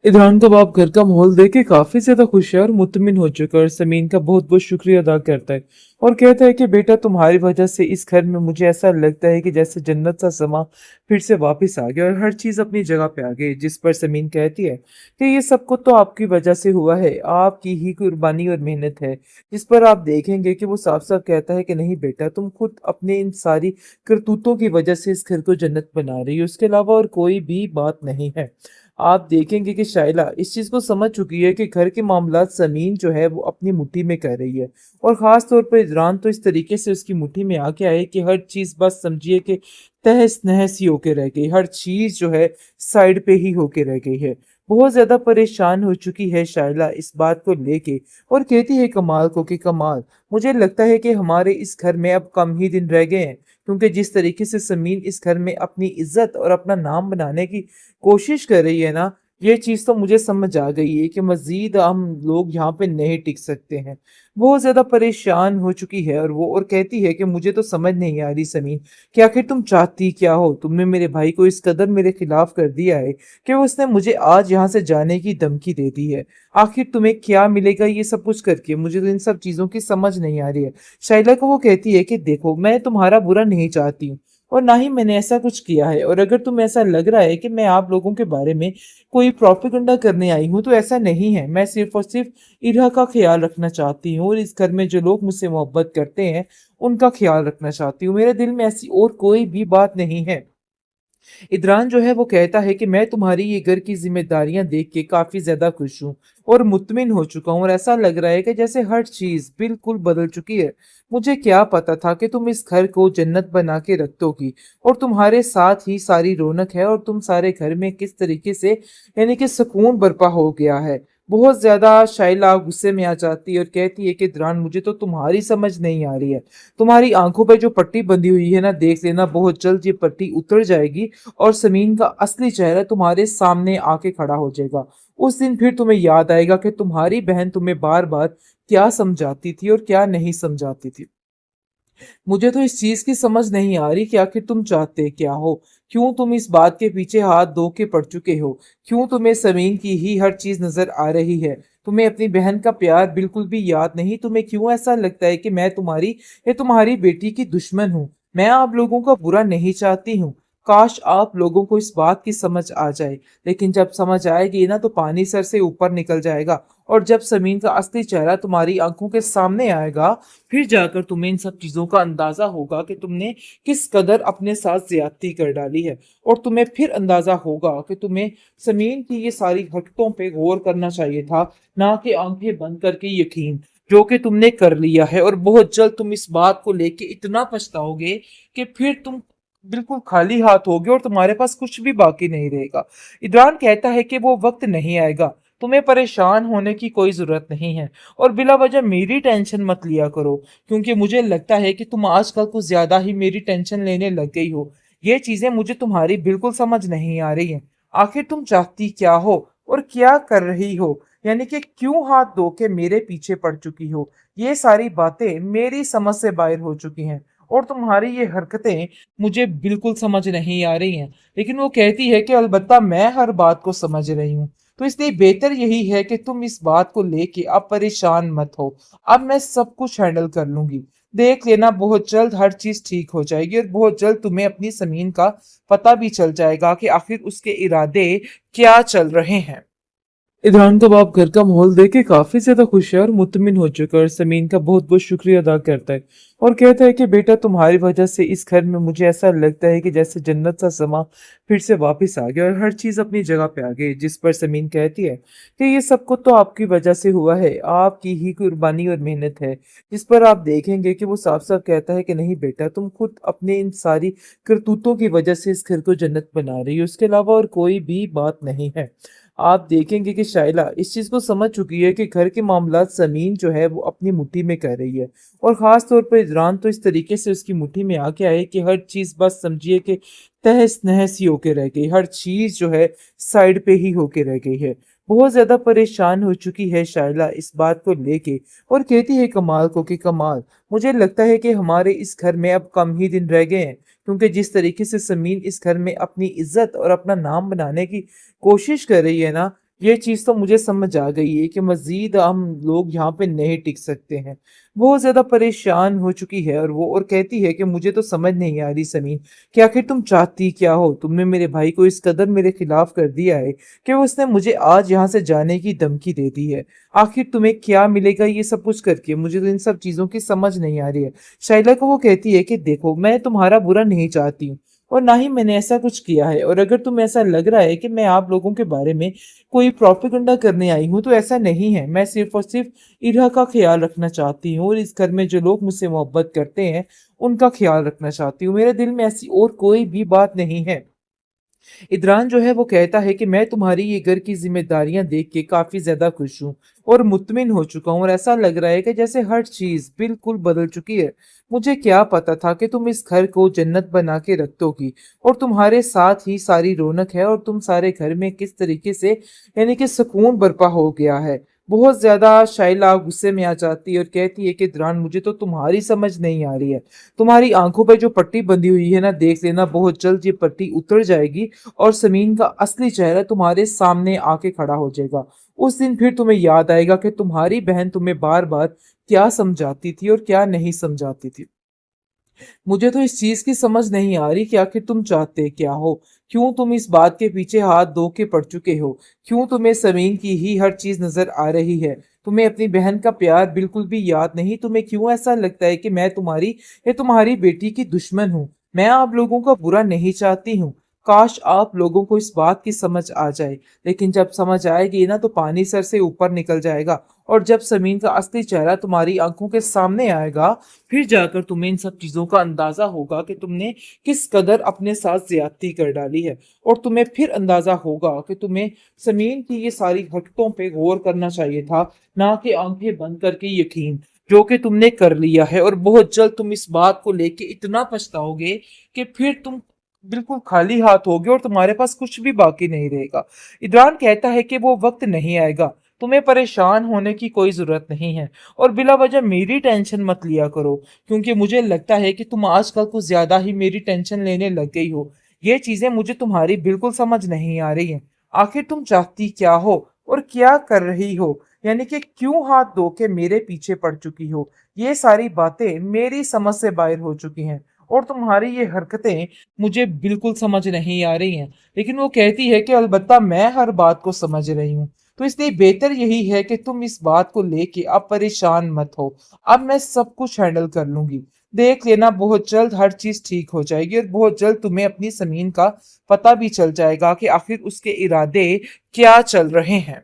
इधरान का बाप घर का माहौल देख के काफी ज्यादा खुश है और मुतमिन हो चुका है और समीन का बहुत बहुत शुक्रिया अदा करता है और कहता है कि बेटा तुम्हारी वजह से इस घर में मुझे ऐसा लगता है कि जैसे जन्नत सा समा फिर से वापस आ गया और हर चीज अपनी जगह पे आ गई। जिस पर समीन कहती है कि ये सब कुछ तो आपकी वजह से हुआ है, आपकी ही कुर्बानी और मेहनत है। जिस पर आप देखेंगे कि वो साफ साफ कहता है कि नहीं बेटा, तुम खुद अपने इन सारी करतूतों की वजह से इस घर को जन्नत बना रही हो, उसके अलावा और कोई भी बात नहीं है। आप देखेंगे कि शाइला इस चीज को समझ चुकी है कि घर के मामलात समीन जो है वो अपनी मुट्ठी में कर रही है। और खास तौर पर इजरान तो इस तरीके से उसकी मुट्ठी में आ गया है कि हर चीज बस समझिए कि तहस नहस ही होके रह गई, हर चीज जो है साइड पे ही होके रह गई है। बहुत ज्यादा परेशान हो चुकी है शाइला इस बात को लेके और कहती है कमाल को कि कमाल, मुझे लगता है कि हमारे इस घर में अब कम ही दिन रह गए हैं, क्योंकि जिस तरीके से समीन इस घर में अपनी इज्जत और अपना नाम बनाने की कोशिश कर रही है ना, ये चीज तो मुझे समझ आ गई है कि मजीद हम लोग यहाँ पे नहीं टिक सकते हैं। बहुत ज्यादा परेशान हो चुकी है और वो और कहती है कि मुझे तो समझ नहीं आ रही समीन कि आखिर तुम चाहती क्या हो। तुमने मेरे भाई को इस कदर मेरे खिलाफ कर दिया है कि उसने मुझे आज यहाँ से जाने की धमकी दे दी है। आखिर तुम्हें क्या मिलेगा ये सब कुछ करके? मुझे तो इन सब चीजों की समझ नहीं आ रही है। शाइला को वो कहती है कि देखो, मैं तुम्हारा बुरा नहीं चाहती हूँ और ना ही मैंने ऐसा कुछ किया है, और अगर तुम्हें ऐसा लग रहा है कि मैं आप लोगों के बारे में कोई प्रोपेगेंडा करने आई हूँ तो ऐसा नहीं है। मैं सिर्फ और सिर्फ इरा का ख्याल रखना चाहती हूँ और इस घर में जो लोग मुझसे मोहब्बत करते हैं उनका ख्याल रखना चाहती हूँ। मेरे दिल में ऐसी और कोई भी बात नहीं है। इदरान जो है वो कहता है कि मैं तुम्हारी ये घर की जिम्मेदारियां देख के काफी ज्यादा खुश हूँ और मुतमिन हो चुका हूँ, और ऐसा लग रहा है कि जैसे हर चीज बिल्कुल बदल चुकी है। मुझे क्या पता था कि तुम इस घर को जन्नत बना के रख दोगी, और तुम्हारे साथ ही सारी रौनक है, और तुम सारे घर में किस तरीके से यानी कि सुकून बर्पा हो गया है। बहुत ज्यादा शाइला गुस्से में आ जाती है और कहती है कि इदरान, मुझे तो तुम्हारी समझ नहीं आ रही है। तुम्हारी आंखों पे जो पट्टी बंधी हुई है ना, देख लेना बहुत जल्द ये पट्टी उतर जाएगी और समीन का असली चेहरा तुम्हारे सामने आके खड़ा हो जाएगा। उस दिन फिर तुम्हें याद आएगा कि तुम्हारी बहन तुम्हें बार बार क्या समझाती थी और क्या नहीं समझाती थी। मुझे तो इस चीज की समझ नहीं आ रही कि आखिर तुम चाहते क्या हो। क्यों तुम इस बात के पीछे हाथ धो के पड़ चुके हो? क्यों तुम्हें समीन की ही हर चीज नजर आ रही है? तुम्हें अपनी बहन का प्यार बिल्कुल भी याद नहीं? तुम्हें क्यों ऐसा लगता है कि मैं तुम्हारी या तुम्हारी बेटी की दुश्मन हूँ? मैं आप लोगों का बुरा नहीं चाहती हूँ। काश आप लोगों को इस बात की समझ आ जाए, लेकिन जब समझ आएगी ना तो पानी सर से ऊपर निकल जाएगा। और जब समीन का असली चेहरा तुम्हारी आंखों के सामने आएगा, फिर जाकर तुम्हें इन सब चीजों का अंदाजा होगा कि तुमने किस कदर अपने साथ ज्यादती कर डाली है। और तुम्हें फिर अंदाजा होगा कि तुम्हें समीन की ये सारी हरकतों पे गौर करना चाहिए था, ना कि आंखें बंद करके यकीन, जो कि तुमने कर लिया है। और बहुत जल्द तुम इस बात को लेके इतना पछताओगे कि फिर तुम बिल्कुल खाली हाथ होगे और तुम्हारे पास कुछ भी बाकी नहीं रहेगा। इदरान कहता है कि वो वक्त नहीं आएगा, तुम्हें परेशान होने की कोई जरूरत नहीं है, और बिला वजह मेरी टेंशन मत लिया करो, क्योंकि मुझे लगता है कि तुम आजकल कुछ ज्यादा ही मेरी टेंशन लेने लग गई हो। ये चीजें मुझे तुम्हारी बिल्कुल समझ नहीं आ रही हैं। आखिर तुम चाहती क्या हो और क्या कर रही हो? यानी कि क्यों हाथ धो के मेरे पीछे पड़ चुकी हो? ये सारी बातें मेरी समझ से बाहर हो चुकी हैं, और तुम्हारी ये हरकतें मुझे बिल्कुल समझ नहीं आ रही हैं। लेकिन वो कहती है कि अलबत्ता मैं हर बात को समझ रही हूँ, तो इसलिए बेहतर यही है कि तुम इस बात को लेके अब परेशान मत हो। अब मैं सब कुछ हैंडल कर लूंगी। देख लेना, बहुत जल्द हर चीज ठीक हो जाएगी और बहुत जल्द तुम्हें अपनी जमीन का पता भी चल जाएगा कि आखिर उसके इरादे क्या चल रहे हैं। इधरान का बाप घर का माहौल देख के काफी ज्यादा खुश है और मुतमिन हो चुका है और समीन का बहुत बहुत शुक्रिया अदा करता है और कहता है कि बेटा तुम्हारी वजह से इस घर में मुझे ऐसा लगता है कि जैसे जन्नत सा समा फिर से वापस आ गया और हर चीज अपनी जगह पे आ गई। जिस पर समीन कहती है कि ये सब कुछ तो आपकी वजह से हुआ है, आपकी ही कुर्बानी और मेहनत है। जिस पर आप देखेंगे कि वो साफ साफ कहता है कि नहीं बेटा, तुम खुद अपने इन सारी करतूतों की वजह से इस घर को जन्नत बना रही हो, उसके अलावा और कोई भी बात नहीं है। आप देखेंगे कि शाइला इस चीज को समझ चुकी है कि घर के मामलात समीन जो है वो अपनी मुट्ठी में कर रही है। और खास तौर पर इजरान तो इस तरीके से उसकी मुट्ठी में आ गया है कि हर चीज बस समझिए कि तहस नहस ही होके रह गई, हर चीज जो है साइड पे ही होके रह गई है। बहुत ज्यादा परेशान हो चुकी है शाइला इस बात को लेके और कहती है कमाल को कि कमाल, मुझे लगता है कि हमारे इस घर में अब कम ही दिन रह गए हैं, क्योंकि जिस तरीके से समीन इस घर में अपनी इज्जत और अपना नाम बनाने की कोशिश कर रही है ना, ये चीज़ तो मुझे समझ आ गई है कि मज़ीद हम लोग यहाँ पे नहीं टिक सकते हैं। बहुत ज़्यादा परेशान हो चुकी है और वो और कहती है कि मुझे तो समझ नहीं आ रही समीन कि आखिर तुम चाहती क्या हो? तुमने मेरे भाई को इस कदर मेरे खिलाफ कर दिया है कि उसने मुझे आज यहाँ से जाने की धमकी दे दी है। आखिर तुम्हें क्या मिलेगा ये सब कुछ करके? मुझे तो इन सब चीज़ों की समझ नहीं आ रही है। शाइला को वो कहती है कि देखो मैं तुम्हारा बुरा नहीं चाहती हूँ और ना ही मैंने ऐसा कुछ किया है, और अगर तुम्हें ऐसा लग रहा है कि मैं आप लोगों के बारे में कोई प्रोपेगेंडा करने आई हूँ तो ऐसा नहीं है। मैं सिर्फ और सिर्फ इरा का ख्याल रखना चाहती हूँ और इस घर में जो लोग मुझसे मोहब्बत करते हैं उनका ख्याल रखना चाहती हूँ। मेरे दिल में ऐसी और कोई भी बात नहीं है। इदरान जो है वो कहता है कि मैं तुम्हारी ये घर की जिम्मेदारियां देख के काफी ज्यादा खुश हूँ और मुतमिन हो चुका हूँ, और ऐसा लग रहा है कि जैसे हर चीज बिल्कुल बदल चुकी है। मुझे क्या पता था कि तुम इस घर को जन्नत बना के रख दोगी, और तुम्हारे साथ ही सारी रौनक है, और तुम सारे घर में किस तरीके से यानी कि सुकून बर्पा हो गया है। बहुत ज्यादा शाइला गुस्से में आ जाती है और कहती है कि इदरान मुझे तो तुम्हारी समझ नहीं आ रही है। तुम्हारी आंखों पे जो पट्टी बंधी हुई है ना, देख लेना बहुत जल्द ये पट्टी उतर जाएगी और समीन का असली चेहरा तुम्हारे सामने आके खड़ा हो जाएगा। उस दिन फिर तुम्हें याद आएगा कि तुम्हारी बहन तुम्हें बार बार क्या समझाती थी और क्या नहीं समझाती थी। मुझे तो इस चीज की समझ नहीं आ रही कि आखिर तुम चाहते क्या हो। क्यों तुम इस बात के पीछे हाथ धो के पड़ चुके हो? क्यों तुम्हें समीन की ही हर चीज नजर आ रही है? तुम्हें अपनी बहन का प्यार बिल्कुल भी याद नहीं? तुम्हें क्यों ऐसा लगता है कि मैं तुम्हारी या तुम्हारी बेटी की दुश्मन हूँ? मैं आप लोगों का बुरा नहीं चाहती हूँ। काश आप लोगों को इस बात की समझ आ जाए, लेकिन जब समझ आएगी ना तो पानी सर से ऊपर निकल जाएगा, और जब समीन का असली चेहरा तुम्हारी आंखों के सामने आएगा फिर जाकर तुम्हें इन सब चीजों का अंदाजा होगा कि तुमने किस कदर अपने साथ ज्यादती कर डाली है, और तुम्हें फिर अंदाजा होगा कि तुम्हें समीन की ये सारी हरकतों पे गौर करना चाहिए था, ना कि आंखें बंद करके यकीन, जो कि तुमने कर लिया है। और बहुत जल्द तुम इस बात को लेके इतना पछताओगे कि फिर तुम बिल्कुल खाली हाथ होगे और तुम्हारे पास कुछ भी बाकी नहीं रहेगा। इदरान कहता है कि वो वक्त नहीं आएगा, तुम्हें परेशान होने की कोई जरूरत नहीं है, और बिला वजह मेरी टेंशन मत लिया करो, क्योंकि मुझे लगता है कि तुम आजकल कुछ ज्यादा ही मेरी टेंशन लेने लग गई हो। ये चीजें मुझे तुम्हारी बिल्कुल समझ नहीं आ रही हैं। आखिर तुम चाहती क्या हो और क्या कर रही हो? यानी कि क्यों हाथ धो के मेरे पीछे पड़ चुकी हो? ये सारी बातें मेरी समझ से बाहर हो चुकी हैं, और तुम्हारी ये हरकतें मुझे बिल्कुल समझ नहीं आ रही हैं। लेकिन वो कहती है कि अलबत्ता मैं हर बात को समझ रही हूँ, तो इसलिए बेहतर यही है कि तुम इस बात को लेके अब परेशान मत हो। अब मैं सब कुछ हैंडल कर लूंगी। देख लेना बहुत जल्द हर चीज ठीक हो जाएगी, और बहुत जल्द तुम्हें अपनी जमीन का पता भी चल जाएगा कि आखिर उसके इरादे क्या चल रहे हैं।